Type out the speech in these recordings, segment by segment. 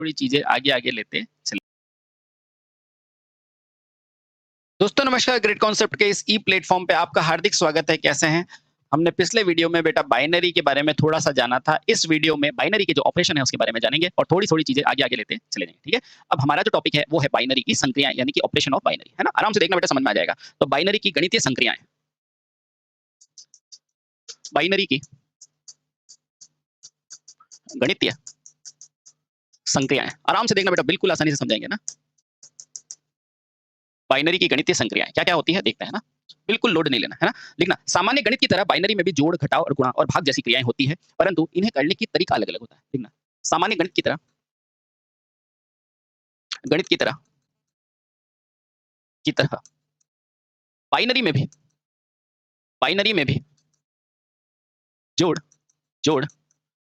थोड़ी चीजें आगे आगे लेते चले। दोस्तों नमस्कार, ग्रेट कॉन्सेप्ट के इस ई प्लेटफॉर्म पे आपका हार्दिक स्वागत है। कैसे हैं? हमने पिछले वीडियो में बेटा बाइनरी के बारे में थोड़ा सा जाना था। इस वीडियो में बाइनरी के जो ऑपरेशन है उसके बारे में जानेंगे और थोड़ी-थोड़ी चीजें आगे-आगे लेते चले जाएंगे, ठीक है? अब हमारा जो टॉपिक है वो है बाइनरी की संक्रियाएं यानी कि ऑपरेशन ऑफ बाइनरी, है ना? आराम से देखना बेटा, समझ में आ जाएगा। तो बाइनरी की गणितीय संक्रियाएं, बाइनरी की गणितीय संक्रियाएं, आराम से देखना बेटा, बिल्कुल आसानी से समझाएंगे ना। बाइनरी की गणितीय संक्रियाएं क्या-क्या होती है देखते हैं ना। बिल्कुल लोड नहीं लेना, है ना? लिखना, सामान्य गणित की तरह बाइनरी में भी जोड़, घटाव और गुणा और भाग जैसी क्रियाएं होती है, परंतु इन्हें करने की तरीका अलग-अलग होता है। लिखना, सामान्य गणित की तरह बाइनरी में भी जोड़, जोड़,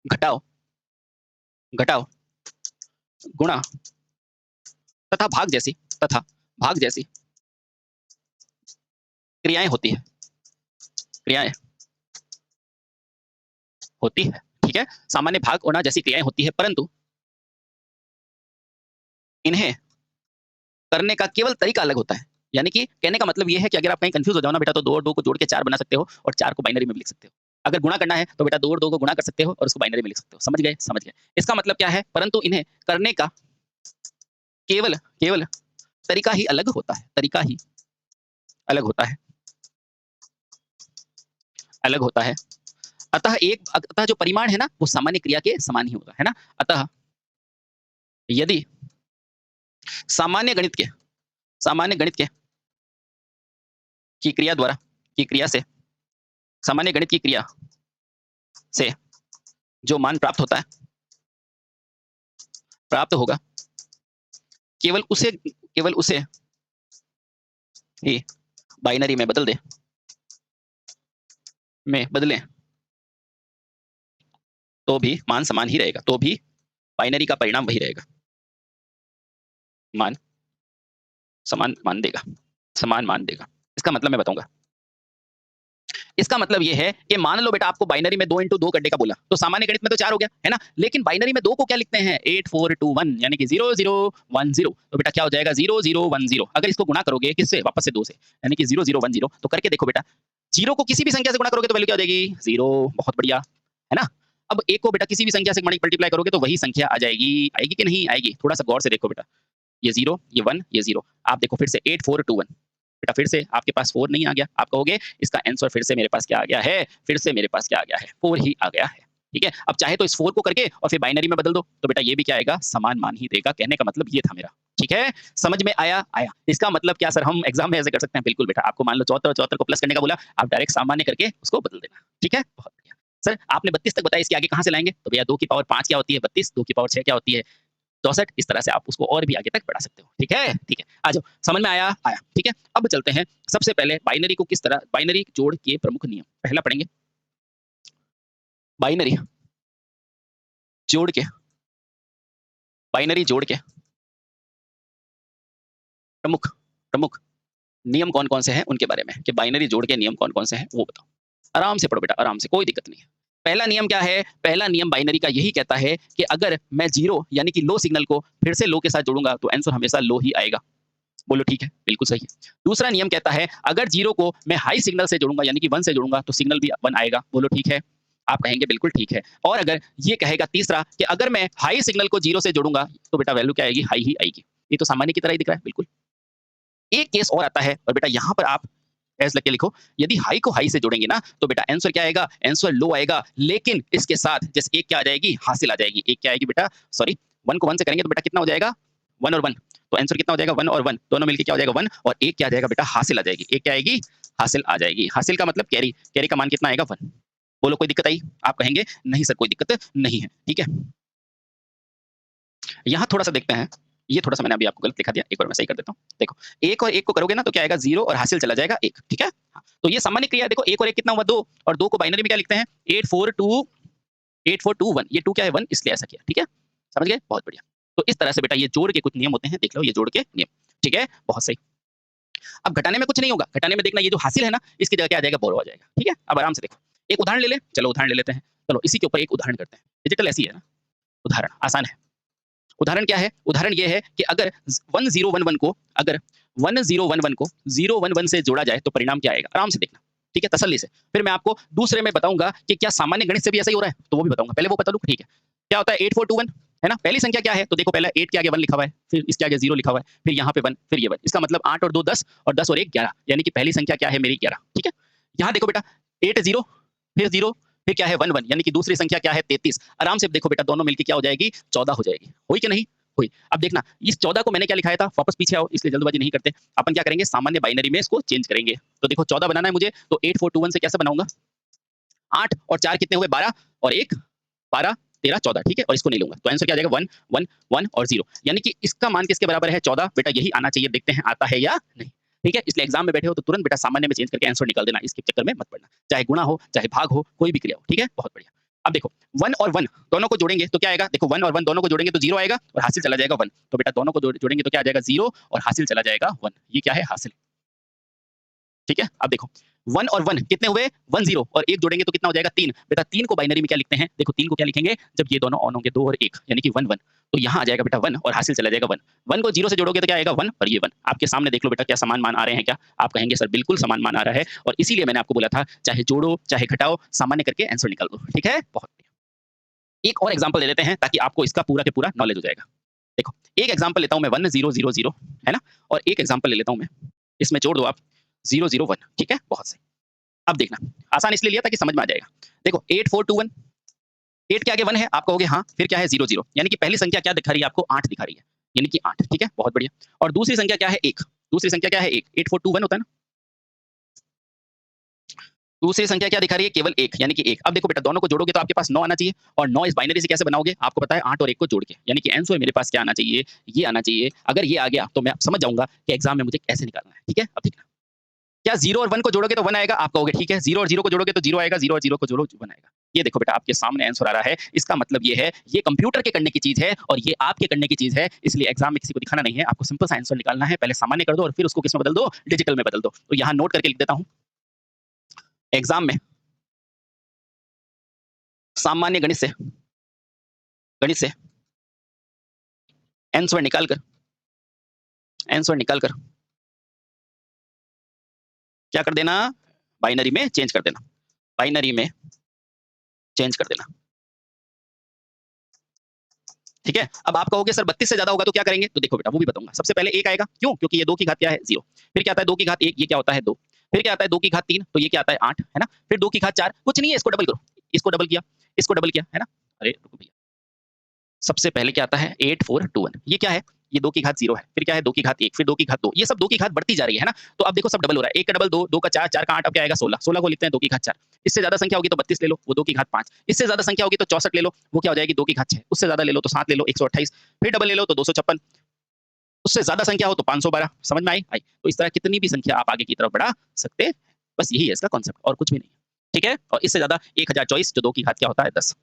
घटाव, घटाव, गुणा तथा भाग जैसी क्रियाएं होती है, ठीक है? सामान्य भाग गुणा जैसी क्रियाएं होती है, परंतु इन्हें करने का केवल तरीका अलग होता है। यानी कि कहने का मतलब ये है कि अगर आप कहीं कंफ्यूज हो जाओ ना बेटा, तो 2 और 2 को जोड़ के 4 बना सकते हो और 4 को बाइनरी में भी लिख सकते हो। अगर गुणा करना है तो बेटा 2 और 2 को गुणा कर सकते हो और उसको बाइनरी में लिख सकते हो। समझ गए? समझ गए। इसका मतलब क्या है? परंतु इन्हें करने का केवल केवल तरीका ही अलग होता है, तरीका ही अलग होता है, अलग होता है। अतः जो परिमाण है ना वो सामान्य क्रिया के समान ही होगा, है ना? अतः यदि सामान्य गणित के की क्रिया से सामान्य गणित की क्रिया से जो मान प्राप्त होगा, केवल उसे ही बाइनरी में बदलें तो भी मान समान ही रहेगा, तो भी बाइनरी का परिणाम वही रहेगा, मान समान मान देगा। इसका मतलब मैं बताऊंगा। इसका मतलब ये है कि मान लो बेटा आपको बाइनरी में 2 into 2 करने का बोला, तो सामान्य गणित में तो 4 हो गया, है ना? लेकिन बाइनरी में 2 को क्या लिखते हैं? 8 4 2 1 यानी कि 0 0 1 0। तो बेटा क्या हो जाएगा? 0 0 1 0। अगर इसको गुणा करोगे किससे? वापस से 2 से, यानी कि 0 0 1 0। तो करके देखो बेटा, 0 को किसी भी संख्या से गुणा करोगे तो वैल्यू क्या हो जाएगी? 0। बहुत बढ़िया, है ना? अब 1 को बेटा किसी भी संख्या से मल्टीप्लाई करोगे तो वही संख्या आ जाएगी। आएगी कि नहीं आएगी? थोड़ा सा गौर से देखो बेटा, ये 0, ये 1, ये 0। आप देखो फिर से 8 4 2 1। बेटा फिर से आपके पास 4 नहीं आ गया। आप कहोगे इसका आंसर फिर से मेरे पास क्या आ गया है? फिर से मेरे पास क्या आ गया है? 4 ही आ गया है। ठीक है? अब चाहे तो इस 4 को करके और फिर बाइनरी में बदल दो, तो बेटा ये भी क्या आएगा? समान मान ही देगा। कहने का मतलब ये था मेरा। ठीक है? समझ में आया? आया। इसका मतलब क्या सर, हम एग्जाम में ऐसे कर सकते हैं? बिल्कुल बेटा। आपको मान लो 74 74 को प्लस करने का बोला, आप डायरेक्ट सामान्य करके उसको बदल देना। ठीक है? बहुत बढ़िया। सर आपने 32 तक बताया, इसके आगे कहाँ से लाएंगे? तो भैया 2 की पावर 5 क्या होती है? 32। 2 की पावर 6 क्या होती है? 64। इस तरह से आप उसको और भी आगे तक बढ़ा सकते हो। ठीक है? ठीक है। आ जाओ, समझ में आया? आया। ठीक है? अब चलते हैं सबसे पहले बाइनरी जोड़ के प्रमुख नियम पहला पढ़ेंगे। बाइनरी जोड़ के प्रमुख नियम कौन-कौन से हैं उनके बारे में, कि बाइनरी जोड़ के नियम कौन-कौन से हैं वो बताओ। आराम से पढ़ो बेटा, आराम से, कोई दिक्कत नहीं है। पहला नियम क्या है? पहला नियम बाइनरी का यही कहता है कि अगर मैं 0 यानी कि लो सिग्नल को फिर से लो के साथ जोड़ूंगा तो आंसर हमेशा लो ही आएगा। बोलो ठीक है? बिल्कुल सही है। दूसरा नियम कहता है अगर 0 को मैं हाई सिग्नल से जोड़ूंगा यानी कि 1 से जोड़ूंगा तो सिग्नल भी 1 आएगा। बोलो ठीक है? आप कहेंगे बिल्कुल ठीक है। और अगर ये कहेगा तीसरा कि अगर मैं हाई सिग्नल को 0 से जोड़ूंगा तो बेटा वैल्यू क्या आएगी? हाई ही आएगी। ये तो सामान्य की तरह ही दिख रहा है। बिल्कुल। एक केस और आता है और बेटा यहाँ पर आप एस लग के लिखो, यदि हाई को हाई से जोड़ेंगे ना तो बेटा आंसर क्या आएगा? आंसर लो आएगा। लेकिन इसके साथ जैसे एक क्या आ जाएगी? हासिल आ जाएगी। एक क्या आएगी बेटा? सॉरी, 1 को 1 से करेंगे तो बेटा कितना हो जाएगा? 1 और 1। तो आंसर कितना हो जाएगा? 1 और 1 दोनों मिलके क्या हो जाएगा? 1। और एक क्या आ जाएगा बेटा? हासिल आ जाएगी। एक क्या आएगी? हासिल आ जाएगी। हासिल का मतलब कैरी। कैरी का मान कितना आएगा? 1। बोलो कोई दिक्कत आई? आप कहेंगे नहीं सर कोई दिक्कत नहीं है। ठीक है? यहाँ थोड़ा सा देखते हैं। ये थोड़ा सा मैंने अभी आपको गलत लिखा दिया, एक बार मैं सही कर देता हूँ। देखो 1 और 1 को करोगे ना तो क्या आएगा? 0 और हासिल चला जाएगा 1। ठीक है? हाँ, तो ये सामान्य क्रिया है। देखो 1 और 1 कितना हुआ? 2। और 2 को बाइनरी में क्या लिखते हैं? 8 4 2 1। ये 2 क्या है? 1, इसलिए ऐसा किया। ठीक है? समझ गए? बहुत बढ़िया। तो इस तरह से बेटा ये जोड़ के कुछ नियम होते हैं, देख लो ये जोड़ के नियम। ठीक है? बहुत सही। अब घटाने में कुछ नहीं होगा। घटाने में देखना ये जो हासिल है ना इसकी जगह क्या आ जाएगा? बोरो आ जाएगा। ठीक है? अब आराम से देखो, एक उदाहरण ले ले। चलो उदाहरण ले लेते हैं। चलो इसी के ऊपर एक उदाहरण करते हैं। डिजिटल ऐसी है ना, उदाहरण आसान है। उदाहरण क्या है? उदाहरण ये है कि अगर 1011 को अगर 1011 को 011 से जोड़ा जाए तो परिणाम क्या आएगा? आराम से देखना, ठीक है? तसल्ली से। फिर मैं आपको दूसरे में बताऊँगा कि क्या सामान्य गणित से भी ऐसा ही हो रहा है? तो वो भी बताऊँगा। पहले वो बता लूँ, ठीक है? क्या होता है 8421, है ना? पहली संख्या क्या है? तो देखो पहले 8 के आगे 1 लिखा हुआ है, फिर इसके आगे 0 लिखा हुआ है, फिर यहाँ पे 1, फिर ये 1। इसका मतलब 8 और 2 10 और 10 और 1 11, यानी कि पहली संख्या क्या है मेरी 11, ठीक है? यहाँ देखो बेटा 8 0 फिर 0 फिर क्या है 1 1, यानी कि दूसरी संख्या क्या है 33। आराम से देखो बेटा दोनों मिलके क्या हो जाएगी? 14 हो जाएगी। हुई कि नहीं? हुई। अब देखना इस 14 को मैंने क्या लिखाया था? वापस पीछे आओ, इसलिए जल्दबाजी नहीं करते। अपन क्या करेंगे? सामान्य बाइनरी में इसको चेंज करेंगे। तो देखो 14 बनाना है मुझे, तो 8421 से कैसे बनाऊँगा? 8 और 4 कितने हुए? 12 और 1 12 13 14, ठीक है? और इसको नहीं लूँगा। तो आंसर क्या आ जाएगा? 1 1 1 और 0, यानी कि इसका मान किसके बराबर है? 14। बेटा यही आना चाहिए, देखते हैं आता है या नहीं। ठीक है? इसलिए एग्जाम में बैठे हो तो तुरंत बेटा सामान्य में चेंज करके आंसर निकाल देना, इसके चक्कर में मत पड़ना। चाहे गुणा हो, चाहे भाग हो, कोई भी क्रिया हो, ठीक है? बहुत बढ़िया। अब देखो 1 और 1 दोनों को जोड़ेंगे तो क्या आएगा? देखो 1 और 1 दोनों को जोड़ेंगे तो 0 आएगा और हासिल चला जाएगा 1। तो बेटा दोनों को जोड़ेंगे तो क्या आ जाएगा? 0 और हासिल चला जाएगा 1। ये क्या है? हासिल। ठीक है? अब देखो 1 और 1 कितने हुए? 1 0 और 1 जोड़ेंगे तो कितना हो जाएगा? 3। बेटा 3 को बाइनरी में क्या लिखते हैं? देखो 3 को क्या लिखेंगे? जब ये दोनों ऑन होंगे 2 और 1, यानी कि 1 1। तो यहाँ आ जाएगा बेटा 1 और हासिल चला जाएगा 1। 1 को 0 से जोड़ोगे तो क्या आएगा? 1 और ये 1। आपके सामने देख लो बेटा क्या समान मान आ रहे हैं क्या? आप कहेंगे सर बिल्कुल समान मान आ रहा है, और इसीलिए मैंने आपको बोला था चाहे जोड़ो, चाहे घटाओ, सामान्य करके आंसर निकाल दो। ठीक है? बहुत बढ़िया। एक और एग्जांपल ले लेते हैं ताकि आपको इसका पूरा के पूरा नॉलेज हो जाएगा। देखो, एक एग्जांपल लेता हूँ मैं 1 0 0 0, है ना? और एक एग्जांपल ले लेता हूँ मैं, इसमें जोड़ दो आप 0 0 1, ठीक है? बहुत सही। अब देखना, आसान इसलिए लिया ताकि समझ में आ जाएगा। देखो 8421, 8 के आगे 1 है, आप कहोगे हाँ, फिर क्या है? 0 0, यानी कि पहली संख्या क्या दिखा रही है आपको? 8 दिखा रही है, यानी कि 8, ठीक है? बहुत बढ़िया। और दूसरी संख्या क्या है? 1। दूसरी संख्या क्या है? 1। 8421 होता है ना? दूसरी संख्या क्या दिखा रही है? केवल 1, यानी कि 1। अब देखो बेटा दोनों को जोड़ोगे तो आपके पास 9 आना चाहिए, और 9 इस बाइनरी से कैसे बनाओगे? आपको पता है 8 और 1 को जोड़ के, यानी कि आंसर मेरे पास क्या आना चाहिए? ये आना चाहिए। अगर ये आ गया तो मैं समझ जाऊँगा कि एग्ज़ाम में मुझे कैसे निकालना है, ठीक है? अब देखना, क्या 0 और 1 को जोड़ोगे तो 1 आएगा? आप कहोगे ठीक है, 0 और 0 को जोड़ोगे तो 0 आएगा, 0 और 0 को जोड़ो 1 आएगा। ये देखो बेटा आपके सामने आंसर आ रहा है। इसका मतलब ये है, ये कंप्यूटर के करने की चीज़ है और ये आपके करने की चीज़ है, इसलिए एग्ज़ाम में किसी को दिखाना नहीं है। आपको सिंपल सा आंसर निकालना है। पहले सामान्य कर दो और फिर उसको किसमें बदल दो? डिजिटल में बदल दो। तो यहाँ नोट करके लिख देता हूँ। एग्ज़ाम में सामान्य गणित से आंसर निकाल कर क्या कर देना? बाइनरी में चेंज कर देना। बाइनरी में चेंज कर देना। ठीक है? अब आप कहोगे सर 32 से ज़्यादा होगा तो क्या करेंगे? तो देखो बेटा वो भी बताऊँगा। सबसे पहले 1 आएगा, क्यों? क्योंकि ये 2 की घात क्या है? 0। फिर क्या आता है 2 की घात 1, ये क्या होता है? 2। फिर क्या आता है 2 की घात 3, तो ये क्या आता है? 8, है ना? फिर 2 की घात 4, कुछ नहीं है, इसको डबल करो। इसको डबल किया, इसको डबल किया, है ना? अरे रुको भैया। सबसे पहले क्या आता है? 8421, ये क्या है? ये 2 की घात 0 है, फिर क्या है? 2 की घात 1, फिर 2 की घात 2, ये सब 2 की घात बढ़ती जा रही है ना? तो अब देखो सब डबल हो रहा है। 1 का डबल 2, 2 का 4, 4 का 8, अब क्या आएगा? 16, 16 को लिखते हैं 2 की घात 4। इससे ज़्यादा संख्या होगी तो 32 ले लो, वो 2 की घात 5। इससे ज़्यादा संख्या होगी तो 64 ले लो, वो क्या हो जाएगी? 2 की घात 6। उससे ज़्यादा ले लो तो 7 ले लो, 128। फिर डबल ले लो तो 256। उससे ज़्यादा संख्या हो तो 512। समझ में आई? आई। तो इस तरह कितनी भी संख्या आप आगे की तरफ बढ़ा सकते हैं। बस यही है इसका कॉन्सेप्ट, और कुछ भी नहीं है। ठीक है? और इससे ज़्यादा 1024, जो 2 की घात क्या होता है? 10।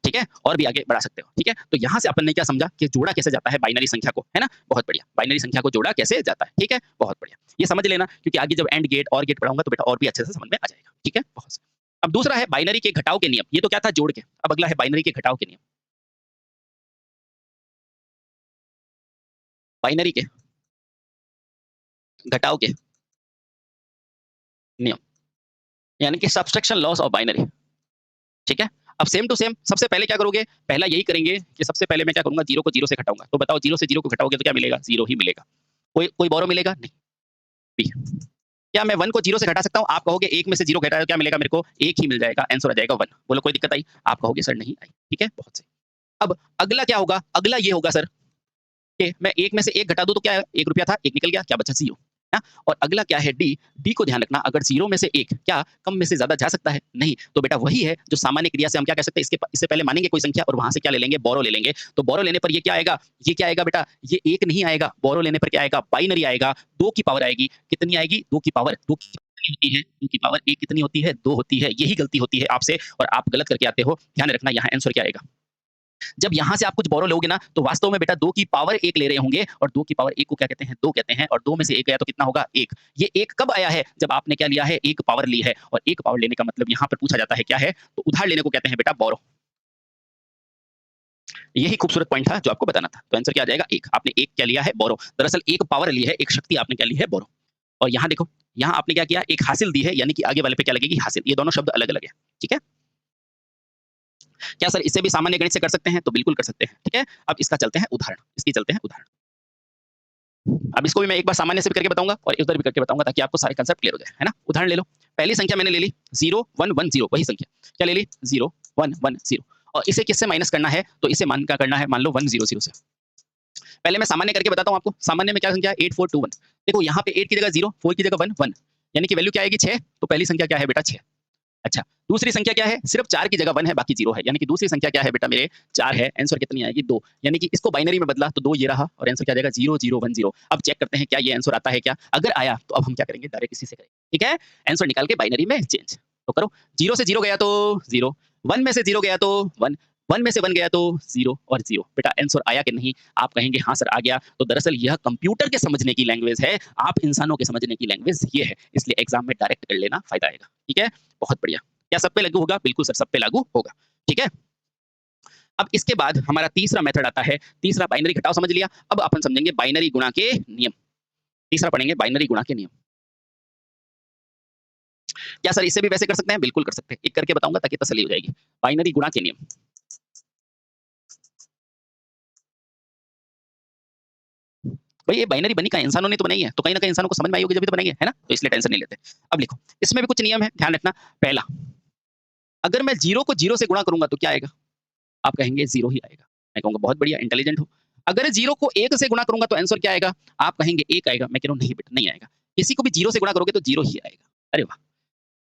ठीक है? और भी आगे बढ़ा सकते हो। ठीक है? तो यहाँ से अपन ने क्या समझा कि जोड़ा कैसे जाता है बाइनरी संख्या को, है ना? बहुत बढ़िया। बाइनरी संख्या को जोड़ा कैसे जाता है। ठीक है? बहुत बढ़िया। ये समझ लेना, क्योंकि आगे जब एंड गेट, और गेट पढ़ाऊँगा तो बेटा और भी अच्छे से समझ में आ जाएगा। ठीक है? बहुत सही। अब दूसरा है बाइनरी के घटाव के नियम। ये तो क्या था? जोड़ के। अब अगला है बाइनरी के घटाव के नियम। बाइनरी के घटाव के नियम, यानी कि सब्सट्रैक्शन लॉस ऑफ बाइनरी। ठीक है? अब सेम टू सेम सबसे पहले क्या करोगे? पहला यही करेंगे कि सबसे पहले मैं क्या करूँगा? 0 को 0 से घटाऊँगा। तो बताओ 0 से 0 को घटाओगे तो क्या मिलेगा? 0 ही मिलेगा। कोई कोई बोरो मिलेगा? नहीं। बी। क्या मैं 1 को 0 से घटा सकता हूँ? आप कहोगे 1 में से 0 घटाया तो क्या मिलेगा मेरे को? 1 ही मिल जाएगा, आंसर आ जाएगा 1। बोलो कोई दिक्कत आई? आप कहोगे सर नहीं आई। ठीक है? बहुत सही। अब अगला क्या होगा? अगला ये होगा सर कि मैं 1 में से 1 घटा दूँ तो क्या है? ₹1 था, 1 निकल गया, क्या बचा? 0। है ना? और अगला क्या है? डी। डी को ध्यान रखना, अगर 0 में से 1 क्या कम में से ज़्यादा जा सकता है? नहीं। तो बेटा वही है जो सामान्य क्रिया से हम क्या कह सकते हैं? इससे पहले मानेंगे कोई संख्या और वहाँ से क्या ले लेंगे? बोरो ले लेंगे। तो बोरो लेने पर ये क्या आएगा? ये क्या आएगा बेटा? ये 1 नहीं आएगा। बोरो लेने पर क्या आएगा? बाइनरी आएगा। 2 की पावर आएगी। कितनी आएगी? 2 की पावर। 2 की कितनी होती है? 2 की पावर 1 कितनी होती है? 2 होती है। यही गलती होती है आपसे और आप गलत करके आते हो। ध्यान रखना यहाँ आंसर क्या आएगा? जब यहाँ से आप कुछ बोरो लोगे ना, तो वास्तव में बेटा 2 की पावर 1 ले रहे होंगे, और 2 की पावर 1 को क्या कहते हैं? 2 कहते हैं, और 2 में से 1 गया तो कितना होगा? 1। ये 1 कब आया है? जब आपने क्या लिया है? 1 पावर ली है, और 1 पावर लेने का मतलब यहाँ पर पूछा जाता है क्या है? तो उधार लेने को कहते हैं बेटा बोरो। यही खूबसूरत पॉइंट था जो आपको बताना था। तो आंसर क्या आ जाएगा? 1। आपने एक क्या लिया है? बोरो। दरअसल एक पावर ली है, एक शक्ति आपने क्या ली है? बोरो। और यहाँ देखो, यहाँ आपने क्या किया? एक हासिल दी है, यानी कि आगे वाले पे क्या लगेगी? हासिल। ये दोनों शब्द अलग-अलग है। ठीक है? क्या सर इससे भी सामान्य गणित से कर सकते हैं? तो बिल्कुल कर सकते हैं। ठीक है? अब इसका चलते हैं उदाहरण। इसकी चलते हैं उदाहरण। अब इसको भी मैं एक बार सामान्य से भी करके बताऊँगा और उधर भी करके बताऊँगा ताकि आपको सारे कांसेप्ट क्लियर हो जाए, है ना? उदाहरण ले लो। पहली संख्या मैंने ले ली 0, 1, 1, 0 वही संख्या। क्या ले ली? 0, 1, 1, 0 और इसे किससे माइनस करना है? तो इसे क्या करना है? मान लो 1, 0, 0 से। पहले मैं सामान्य करके बताता हूँ आपको। सामान्य में क्या संख्या है? 8, 4, 2, 1 देखो यहाँ पे 8 की जगह 0, 4 की जगह 1, 1 यानी कि वैल्यू क्या आएगी? 6 तो पहली संख्या क्या है बेटा? 6। अच्छा, दूसरी संख्या क्या है? सिर्फ 4 की जगह 1 है, बाकी 0 है। यानी कि दूसरी संख्या क्या है बेटा मेरे? 4 है। आंसर कितनी आएगी? 2। यानी कि इसको बाइनरी में बदला तो 2 ये रहा और आंसर क्या आ जाएगा? 0, 0, 1, 0। अब चेक करते हैं क्या ये आंसर आता है क्या? अगर आया तो अब हम क्या करेंगे? डायरेक्ट इसी से करेंगे। ठीक है? आंसर निकाल के बाइनरी में चेंज। तो करो। 0 से 0 गया तो 0, 1 में से 0 गया तो 1, 1 में से 1 गया तो 0 और 0। बेटा आंसर आया कि नहीं? आप कहेंगे हाँ सर आ गया। तो दरअसल यह कंप्यूटर के समझने की लैंग्वेज है, आप इंसानों के समझने की लैंग्वेज ये है। इसलिए एग्जाम में डायरेक्ट कर लेना फायदा आएगा। ठीक है? बहुत बढ़िया। क्या सब पे लागू होगा? बिल्कुल सर, सब पे लागू होगा। ठीक है? अब इसके बाद हमारा तीसरा मेथड आता है। तीसरा बाइनरी घटाव समझ लिया। अब अपन समझेंगे बाइनरी गुणा के नियम। तीसरा पढ़ेंगे बाइनरी गुणा के नियम। क्या सर इससे भी वैसे कर सकते हैं? बिल्कुल कर सकते हैं। एक करके बताऊंगा ताकि तसल्ली हो जाएगी। बाइनरी गुणा के नियम। भाई ये बाइनरी बनी कहाँ है? इंसानों ने तो बनाई है। तो कहीं न कहीं इंसानों को समझ में आई होगी जब भी तो बनाई है ना? तो इसलिए टेंशन नहीं लेते। अब लिखो, इसमें भी कुछ नियम है, ध्यान रखना। पहला, अगर मैं 0 को 0 से गुणा करूँगा तो क्या आएगा? आप कहेंगे 0 ही आएगा। मैं कहूँगा बहुत बढ़िया, इंटेलिजेंट हो। अगर 0 को 1 से गुणा करूँगा तो आंसर क्या आएगा? आप कहेंगे 1 आएगा। मैं कह रहा हूँ नहीं बेटा, नहीं आएगा। किसी को भी 0 से गुणा करोगे तो 0 ही आएगा। अरे वाह!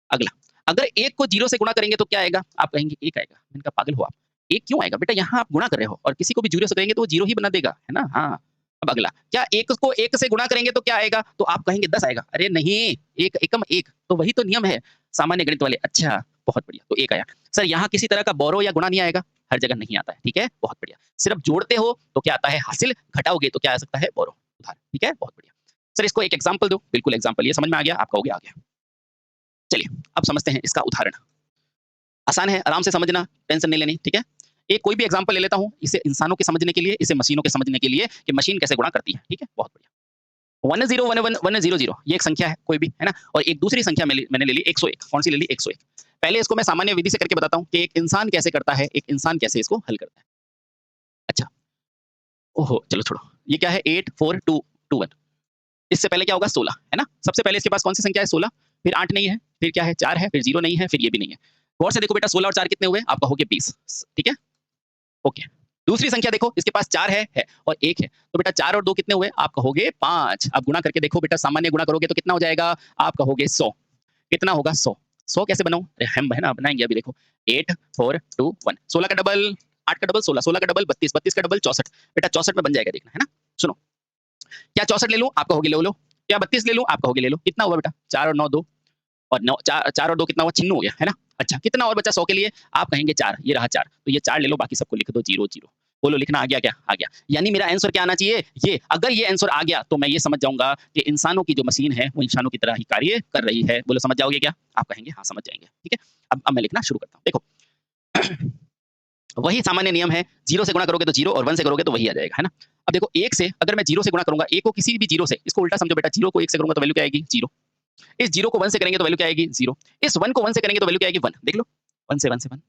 अगला, अगर 1 को 0 से गुणा करेंगे तो क्या आएगा? आप कहेंगे 1 आएगा। मैंने कहा पागल हो आप? 1 क्यों आएगा? बेटा यहाँ आप गुणा कर रहे हो और किसी को भी 0 से करेंगे तो वो 0 ही बना देगा, है ना? हाँ। अब अगला, क्या 1 को 1 से गुणा करेंगे तो क्या आएगा? तो आप कहेंगे 10 आएगा। अरे नहीं, 1 एकम 1 तो वही तो नियम है सामान्य गणित वाले। अच्छा, बहुत बढ़िया, तो 1 आया। सर यहाँ किसी तरह का बोरो या गुणा नहीं आएगा? हर जगह नहीं आता है, ठीक है? बहुत बढ़िया। सिर्फ जोड़ते हो तो क्या आता है? हासिल, घटाओगे तो क्या आ सकता है? बोरो, उधार, ठीक है? बहुत बढ़िया। सर इसको एक एग्जांपल दो। बिल्कुल एग्जांपल, ये समझ में आ गया? आप कहोगे आ गया। चलिए, अब समझते हैं इसका उदाहरण। आसान है, आराम से समझना, टेंशन नहीं लेनी, ठीक है? एक कोई भी एग्जांपल ले लेता हूँ, इसे इंसानों के समझने के लिए, इसे मशीनों के समझने के लिए कि मशीन कैसे गुणा करती है, ठीक है? बहुत बढ़िया। 10111000 ये एक संख्या है कोई भी, है ना? और एक दूसरी संख्या मैंने ले ली 101। कौन सी ले ली? 101। पहले इसको मैं सामान्य विधि से करके बताता हूँ कि एक इंसान कैसे करता है, एक इंसान कैसे इसको हल करता है। अच्छा, ओहो! चलो छोड़ो। ये क्या है? 84221 इससे पहले क्या होगा? 16, है ना? सबसे पहले इसके पास कौन सी संख्या है? 16, फिर 8 नहीं है, फिर क्या है? 4 है, फिर 0 नहीं है, फिर ये भी नहीं है। गौर से देखो बेटा 16 और 4 कितने हुए? आप कहोगे 20, ठीक है? ओके। दूसरी संख्या देखो, इसके पास 4 है और 1 है। तो बेटा 4 और 2 कितने हुए? आप कहोगे 5। अब गुणा करके देखो बेटा, सामान्य गुणा करोगे तो कितना हो जाएगा? आप कहोगे 100। कितना होगा? 100। 100 कैसे बनाऊँ? अरे हम है ना, बनाएँगे अभी देखो। 8 4 2 1 16 का डबल 8 का डबल 16, 16 का डबल 32, 32 का डबल 64। बेटा 64 में बन जाएगा, देखना, है ना? सुनो, क्या 64 ले लूँ? आप कहोगे ले लो। क्या 32 ले लूँ? आप कहोगे ले लो। कितना हुआ बेटा? 4 और 9 2 और 9 4 और 2 कितना हुआ? 96 हो गया, है ना? अच्छा, कितना और बचा 100 के लिए? आप कहेंगे 4, ये रहा 4। तो ये 4 ले लो, बाकी सबको लिख दो 0 0। बोलो लिखना आ गया क्या? आ गया। यानी मेरा आंसर क्या आना चाहिए? ये। अगर ये आंसर आ गया तो मैं ये समझ जाऊँगा कि इंसानों की जो मशीन है वो इंसानों की तरह ही कार्य कर रही है। बोलो समझ जाओगे क्या? आप कहेंगे हाँ, समझ जाएँगे, ठीक है? अब मैं लिखना शुरू करता हूँ। देखो वही सामान्य नियम है, 0 से गुणा करोगे तो 0 और 1 से करोगे तो वही आ जाएगा, है ना? अब देखो 1 से अगर मैं 0 से गुणा करूँगा, 1 को किसी भी 0 से, इसको उल्टा समझो बेटा, 0 को 1 से करूँगा तो वैल्यू क्या आएगी? 0। इस 0 को 1 से करेंगे तो वैल्यू क्या आएगी? 0। इस 1 को 1 से करेंगे तो वैल्यू क्या आएगी? 1। देख लो, 1 से 1 से 1।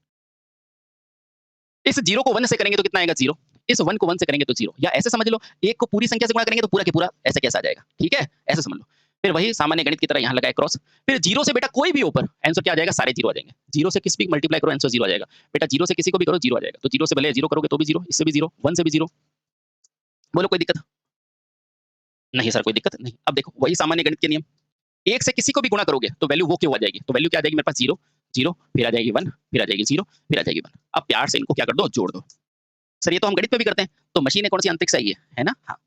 इस 0 को 1 से करेंगे तो कितना आएगा? 0। इस 1 को 1 से करेंगे तो 0। या ऐसे समझ लो, 1 को पूरी संख्या से गुणा करेंगे तो पूरा के पूरा ऐसे कैसे आ जाएगा? ठीक है? ऐसे समझ लो। फिर वही सामान्य गणित की तरह यहाँ लगाए क्रॉस। फिर 0 से बेटा कोई भी ऊपर, आंसर क्या आ जाएगा? सारे 0 आ जाएंगे। 0 से किसी भी मल्टीप्लाई करो, आंसर 0 आ जाएगा। बेटा 0 से किसी को भी करो 0 आ जाएगा। तो 0 से भले 0 करोगे तो भी 0, इससे भी 0, 1 से भी 0। बोलो कोई दिक्कत? नहीं सर कोई दिक्कत नहीं। अब देखो वही सामान्य गणित के नियम। 1 से किसी को भी गुणा करोगे तो वैल्यू वो क्यों आ जाएगी? तो वैल्यू क्या आ जाएगी मेरे पास? 0 0 फिर आ जाएगी 1 फिर आ जाएगी 0 फिर आ जाएगी 1। अब प्यार से इनको क्या कर दो? जोड़ दो। सर ये तो हम गणित में भी करते हैं। तो मशीन है कौन सी? अंतरिक्ष है ये, है ना? हाँ।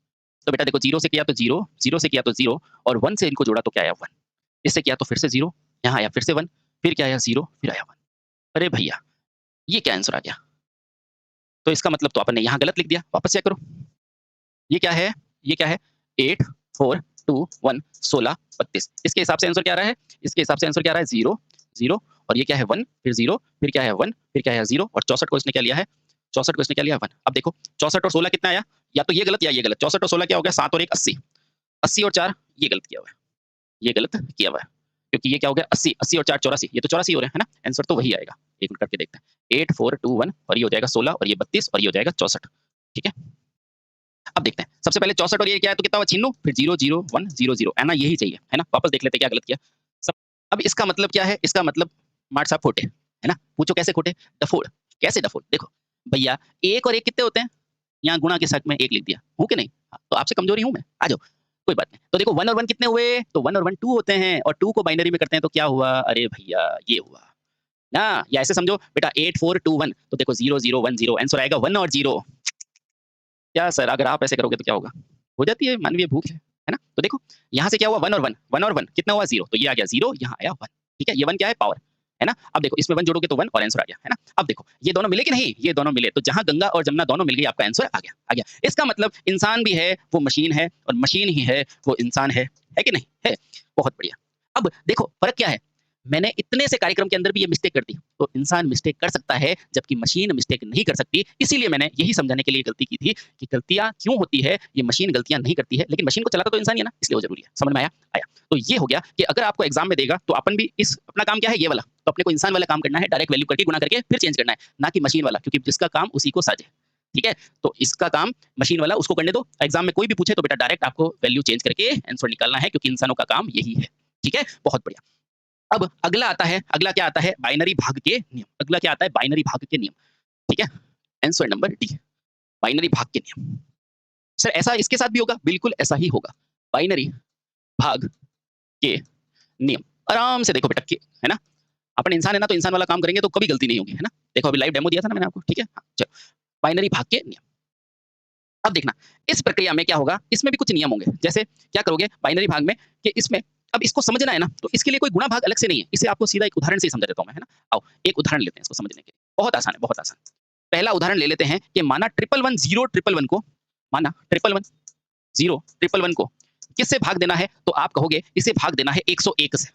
तो बेटा देखो 0 से किया तो 0, 0 से किया तो 0 और 1 से इनको जोड़ा तो क्या आया? 1। इससे किया तो फिर से 0, यहाँ आया फिर से 1, फिर क्या आया? 0 फिर आया 1। अरे भैया, ये क्या आंसर आ गया? तो इसका मतलब तो आपने यहाँ गलत लिख दिया। वापस चेक करो। ये क्या है? ये क्या है? 8 4 2 1 16 32। इसके हिसाब से आंसर क्या आ रहा है? इसके हिसाब से आंसर क्या आ रहा है? 0 0 और ये क्या है? 1 फिर 0 फिर क्या है? 1 फिर क्या है? 0 और 64 को इसने क्या लिया है? 64 को इसने क्या लिया 1। अब देखो 64 और 16 कितना आया, या तो ये गलत या ये गलत। 64 और 16 क्या हो गया, 7 और 1 80, 80 और 4 ये गलत किया हुआ है, ये गलत किया हुआ है, क्योंकि ये क्या हो गया 80, 80 और 4 84, ये तो 84 हो रहे हैं, है ना। आंसर तो वही आएगा, एक मिनट करके देखते हैं। 8 4 2 1 और ये हो जाएगा 16 और ये 32 और ये हो जाएगा 64, ठीक है। अब देखते हैं, सबसे पहले 64 और ये क्या है, तो कितना हुआ छिन्नू, फिर 0 0 1 0 0, है ना, यही चाहिए, है ना। वापस देख लेते हैं क्या गलत किया सब। अब इसका मतलब क्या है, इसका मतलब मार्ट साहब खोटे, है ना। पूछो कैसे खोटे, डफोड़, कैसे डफोड़। देखो भैया 1 और 1 कितने होते हैं, यहाँ गुणा के शक में 1 लिख दिया, हूँ कि नहीं। हाँ, तो आपसे कमजोरी हूँ मैं, आ जाओ, कोई बात नहीं। तो देखो 1 और 1 कितने हुए, तो 1 और 1 2 होते हैं, और 2 को बाइनरी में करते हैं तो क्या हुआ, अरे भैया ये हुआ ना। या ऐसे समझो बेटा 8 4 2 1, तो देखो 0 0 1 0, आंसर आएगा 1 और 0। क्या सर, अगर आप ऐसे करोगे तो क्या होगा, हो जाती है मानवीय भूख है ना। तो देखो यहाँ से क्या हुआ 1 और 1, 1 और 1 कितना हुआ 0, तो ये आ गया 0, यहाँ आया 1, ठीक है। ये 1 क्या है, पावर, है ना। अब देखो इसमें 1 जोड़ोगे तो 1 और आंसर आ गया, है ना। अब देखो ये दोनों मिले कि नहीं, ये दोनों मिले, तो जहां गंगा और जमुना दोनों मिल गई, आपका आंसर आ गया, आ गया। इसका मतलब इंसान भी है वो मशीन है, और मशीन ही है वो इंसान है कि नहीं है। बहुत बढ़िया। अब देखो फर्क क्या है, मैंने इतने से कार्यक्रम के अंदर भी ये मिस्टेक कर दी, तो इंसान मिस्टेक कर सकता है जबकि मशीन मिस्टेक नहीं कर सकती। इसीलिए मैंने यही समझाने के लिए गलती की थी कि गलतियां क्यों होती है, ये मशीन गलतियां नहीं करती है, लेकिन मशीन को चलाता तो इंसान ही है ना, इसलिए वो जरूरी है। समझ में आया, आया। तो ये हो गया कि अगर आपको एग्जाम में देगा तो अपन भी इस अपना काम क्या है ये वाला, तो अपने को इंसान वाला काम करना है, डायरेक्ट वैल्यू करके गुणा करके फिर चेंज करना है, ना कि मशीन वाला, क्योंकि जिसका काम उसी को साजे, ठीक है। तो इसका काम मशीन वाला उसको करने दो, एग्जाम में कोई भी पूछे तो बेटा डायरेक्ट आपको वैल्यू चेंज करके आंसर निकालना है, क्योंकि इंसानों का काम यही है, ठीक है। बहुत बढ़िया। अब अगला आता है, अगला क्या आता है, बाइनरी भाग के नियम। अगला क्या आता है, बाइनरी भाग के नियम, ठीक है। आंसर नंबर डी, बाइनरी भाग के नियम। सर ऐसा इसके साथ भी होगा, बिल्कुल ऐसा ही होगा, बाइनरी भाग के नियम। आराम से देखो बेटा, है ना। अपन इंसान है ना, तो इंसान वाला काम करेंगे तो कभी गलती नहीं होगी, है ना। देखो अभी लाइव डेमो दिया था ना मैंने आपको, ठीक है। हाँ, चलो बाइनरी भाग के नियम। अब देखना इस प्रक्रिया में क्या होगा, इसमें भी कुछ नियम होंगे। जैसे क्या करोगे बाइनरी भाग में, कि इसमें अब इसको समझना है ना, तो इसके लिए कोई गुणा भाग अलग से नहीं है, इसे आपको सीधा एक उदाहरण से ही समझा देता हूं मैं, है ना। आओ एक उदाहरण लेते हैं इसको समझने के लिए, बहुत आसान है, बहुत आसान। पहला उदाहरण ले लेते हैं कि माना 111 0 111 को, माना 111 0 111 को किससे भाग देना है, तो आप कहोगे इसे भाग देना है 101 से,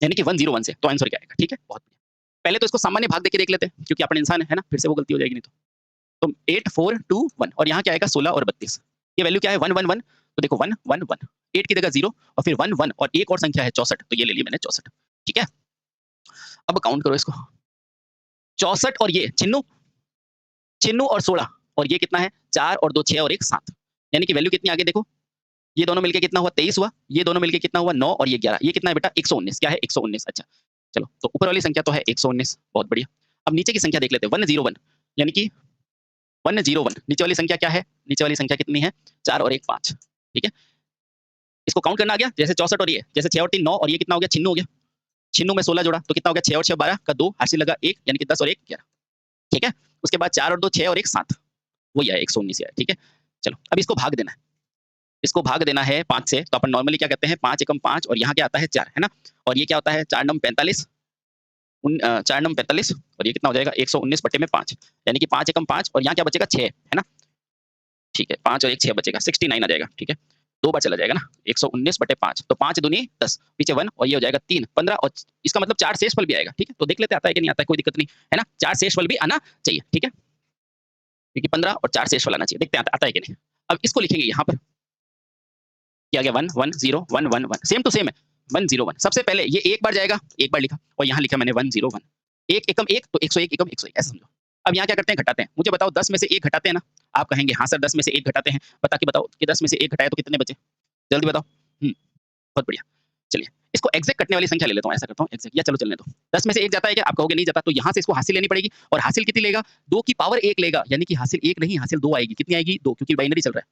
यानी कि 101 से। तो आंसर क्या आएगा, ठीक है। बहुत बढ़िया। पहले तो इसको सामान्य भाग देके देख लेते हैं, क्योंकि अपन इंसान है ना, फिर से वो गलती हो जाएगी नहीं तो 8 4 2 1, और यहाँ क्या आएगा 16 और 32, ये वैल्यू क्या है 1 1 1, तो देखो 1 1 1, 8 की जगह 0 और फिर 1 1 और एक और संख्या है 64, तो ये ले ली मैंने 64, ठीक है। अब काउंट करो इसको, 64 और ये छिन्नू, छिन्नू और 16, और ये कितना है 4 और 2 6 और 1 7, यानी कि वैल्यू कितनी आगे देखो, ये दोनों मिलके कितना हुआ 23 हुआ, ये दोनों मिलके कितना हुआ 9 और ये 11, ये कितना है बेटा 119, क्या है 119। अच्छा चलो, तो ऊपर वाली संख्या तो है 119, बहुत बढ़िया। अब नीचे की संख्या देख लेते हैं 101, यानी कि 101, नीचे वाली संख्या क्या है, नीचे वाली संख्या कितनी है 4 और 1 5, ठीक है। इसको काउंट करना आ गया, जैसे 64 और ये, जैसे 6 और 3 9, और ये कितना हो गया छिन्नू हो गया, छिन्नू में 16 जोड़ा तो कितना हो गया 6 और 6 12 का 2, हासिल लगा 1, यानी कि 10 और 1 11, ठीक है। उसके बाद 4 और 2 6 और 1 7, वही आया 119 आया, ठीक है। चलो अब इसको भाग देना है, इसको भाग देना है 5 से, तो अपन नॉर्मली क्या करते हैं 5 एकम 5, और यहाँ क्या आता है 4, है ना। और ये क्या होता है 4 नम 45, 4 नम 45, और ये कितना हो जाएगा 119 बटे में 5, यानी कि 5 एकम 5, और यहाँ क्या बचेगा 6, है ना। ठीक है 5 और 1 6 बचेगा, 69 आ जाएगा, ठीक है। 2 बार चला जाएगा ना, 119 बटे 5, तो 5 दूनी 10, पीछे 1 और ये हो जाएगा 3 15, और इसका मतलब 4 शेषफल भी आएगा, ठीक है। तो देख लेते आता है कि नहीं आता है, कोई दिक्कत नहीं, है ना। 4 शेषफल भी आना चाहिए, ठीक है, क्योंकि 15 और 4 शेषफल आना चाहिए, देखते हैं आता है कि नहीं। अब इसको लिखेंगे यहाँ पर, क्या आ गया 1 1 0 1 1 1, सेम टू सेम है 1 0 1। सबसे पहले ये एक बार जाएगा, एक बार लिखा, और यहाँ लिखा मैंने 1 0 1, एक एकम एक तो 101 एकम 101, ऐसा समझो। अब यहाँ क्या करते हैं घटाते हैं, मुझे बताओ 10 में से 1 घटाते हैं ना, आप कहेंगे हाँ सर 10 में से 1 घटाते हैं, बता के बताओ कि 10 में से 1 घटाए तो कितने बचे, जल्दी बताओ। बहुत बढ़िया। चलिए इसको एग्जैक्ट कटने वाली संख्या ले लेता हूँ, ऐसा करता हूँ एग्जैक्ट, या चलो चलने दो। 10 में से 1 जाता है क्या, आप कहोगे नहीं जाता, तो यहाँ से इसको हासिल लेनी पड़ेगी, और हासिल कितनी लेगा 2 की पावर 1 लेगा, यानी कि हासिल 1 नहीं हासिल 2 आएगी, कितनी आएगी 2, क्योंकि बाइनरी चल रहा है,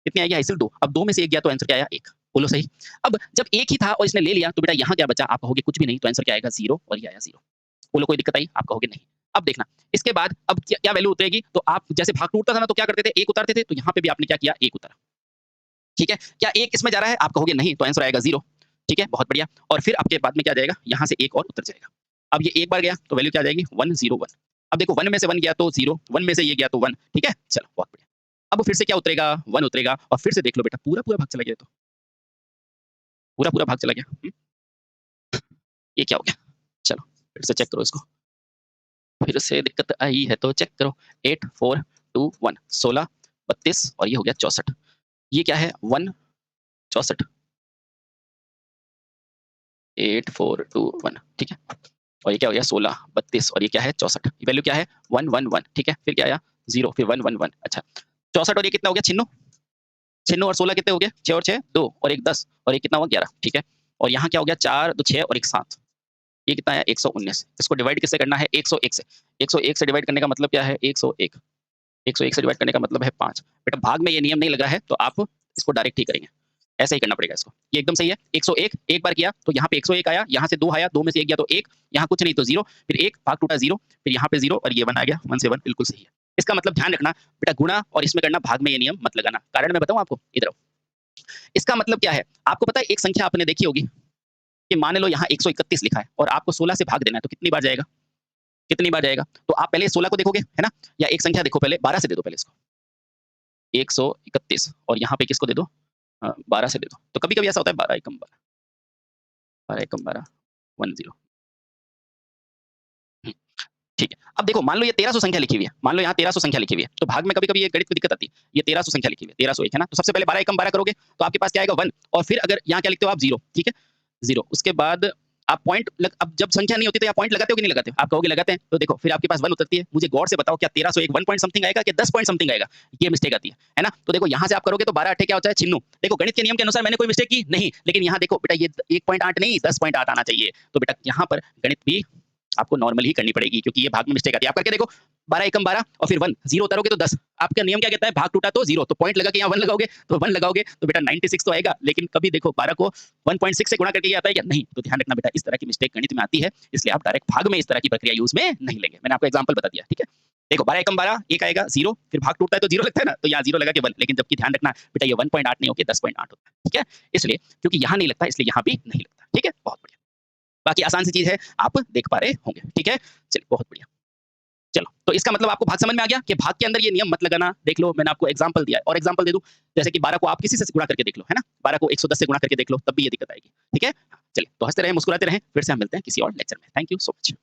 कितनी आएगी हासिल 2। अब 2 में से 1 गया तो आंसर क्या आया 1, बोलो सही। अब जब 1 ही था और इसने ले लिया तो बेटा यहाँ क्या बचा, आप कहोगे कुछ भी नहीं, तो आंसर क्या आएगा 0, और ये आया 0, बोलो कोई दिक्कत आई, आप कहोगे नहीं। अब देखना इसके बाद अब क्या वैल्यू उतरेगी, तो आप जैसे भाग टूटता था ना तो क्या करते थे 1 उतारते थे, तो यहाँ पे भी आपने क्या किया 1 उतारा, ठीक है। क्या 1 इसमें जा रहा है, आप कहोगे नहीं, तो आंसर आएगा 0, ठीक है। बहुत बढ़िया। और फिर आपके बाद में क्या जाएगा, यहाँ से 1 और उतर जाएगा। अब ये एक बार गया तो वैल्यू क्या आ जाएगी 1 0 1। अब देखो 1 में से 1 गया तो 0, 1 में से ये गया तो 1, ठीक है। चलो बहुत बढ़िया। अब फिर से क्या उतरेगा 1 उतरेगा, और फिर से देख लो बेटा पूरा पूरा भाग चला गया, तो पूरा पूरा भाग चला गया। ये क्या हो गया, चलो फिर से चेक करो इसको, फिर से दिक्कत आई है तो चेक करो। 8 4 2 1 16 32 और ये हो गया 64। ये क्या है 1 64 8 4 2 1 ठीक है। और ये क्या हो गया 16 32 और ये क्या है 64। वैल्यू क्या है 1 1 1 ठीक है। फिर क्या आया 0 फिर 1 1 1 अच्छा 64 और ये कितना हो गया छिन्नू। छिन्नू और 16 कितने हो गए 6 और 6 2 और 1 10 और ये कितना हुआ 11 ठीक है। और यहाँ क्या हो गया 4 2 6 और 1 7। ये कितना है 119। इसको डिवाइड किससे करना है 101 से। 101 से डिवाइड करने का मतलब क्या है 101। 101 से डिवाइड करने का मतलब है 5। बेटा भाग में ये नियम नहीं लगा है तो आप इसको डायरेक्ट ही करेंगे। ऐसा ही करना पड़ेगा इसको। ये एकदम सही है 101 एक बार किया तो यहाँ पे 101 आया, यहाँ से 2 आया, 2 में से 1 गया तो 1, यहाँ कुछ नहीं तो 0, फिर 1 भाग टूटा 0, फिर यहाँ पे 0 और ये 1 आ गया 1 से 1 बिल्कुल सही है। इसका मतलब ध्यान रखना बेटा गुणा और इसमें करना भाग में ये नियम मत लगाना। कारण मैं बताऊँ आपको इधर आओ। इसका मतलब क्या है आपको पता है एक संख्या आपने देखी होगी कि मान लो यहाँ 131 लिखा है और आपको 16 से भाग देना है तो कितनी बार जाएगा? कितनी बार जाएगा? तो आप पहले 16 को देखोगे है ना? या एक संख्या देखो पहले 12 से दे दो पहले इसको। 131 और यहाँ पे किसको दे दो 12 से दे दो। तो कभी-कभी ऐसा होता है 12 एकम 12 12 एकम 12 10 हुँ, ठीक है। अब देखो मान लो ये 1300 संख्या लिखी हुई है। मान लो यहाँ 1300 संख्या लिखी हुई है। तो भाग में कभी-कभी ये गणित में दिक्कत आती है। ये 1300 संख्या लिखी हुई है, 1301 है ना? तो सबसे पहले 12 एकम 12 करोगे तो आपके पास क्या आएगा 1 और फिर अगर यहाँ क्या लिखते हो आप 0 ठीक है? 0 उसके बाद आप पॉइंट अब जब संख्या नहीं होती तो यहाँ पॉइंट लगाते हो कि नहीं लगाते हो? आप कहोगे लगाते हैं। तो देखो फिर आपके पास 1 उतरती है। मुझे गौर से बताओ क्या 1301 1 पॉइंट समथिंग आएगा कि 10 पॉइंट समथिंग आएगा? ये मिस्टेक आती है ना? तो देखो यहाँ से आप करोगे तो 12 अट्ठे क्या होता है छिन्नू। देखो गणित के नियम के अनुसार मैंने कोई मिस्टेक की नहीं, लेकिन यहाँ देखो बेटा ये 1.8 नहीं 10.8 आना चाहिए। तो बेटा यहाँ पर गणित भी आपको नॉर्मल ही करनी पड़ेगी क्योंकि ये भाग में मिस्टेक आती है। आप करके देखो 12 एकम 12 और फिर 1 0 उतारोगे तो 10। आपका नियम क्या कहता है भाग टूटा तो 0 तो पॉइंट लगा के यहाँ 1 लगाओगे तो 1 लगाओगे तो बेटा 96 तो आएगा। लेकिन कभी देखो 12 को 1.6 से गुणा करके ये आता है या नहीं। तो ध्यान रखना बेटा इस तरह की मिस्टेक गणित में आती है, इसलिए आप डायरेक्ट भाग में इस तरह की प्रक्रिया यूज में नहीं लेंगे। मैंने आपको एग्जांपल बता दिया ठीक है। देखो 12 एकम 12 एक आएगा 0 फिर भाग टूटता है तो 0 लगता है ना, तो यहाँ 0 लगा के 1। लेकिन जबकि ध्यान रखना बेटा ये 1.8 नहीं होके 10.8 होता है ठीक है। इसलिए क्योंकि यहाँ नहीं लगता इसलिए यहाँ भी नहीं लगता ठीक है। बहुत बढ़िया, बाकी आसान सी चीज है आप देख पा रहे होंगे ठीक है। चलिए बहुत बढ़िया। चलो तो इसका मतलब आपको भाग समझ में आ गया कि भाग के अंदर ये नियम मत लगाना। देख लो मैंने आपको एग्जांपल दिया है और एग्जांपल दे दूं जैसे कि 12 को आप किसी से गुणा करके देख लो है ना, 12 को 110 से गुणा करके देख लो तब भी ये दिक्कत आएगी ठीक है। चलिए तो हंसते रहें मुस्कुराते रहें, फिर से हम मिलते हैं किसी और लेक्चर में। Thank you so much.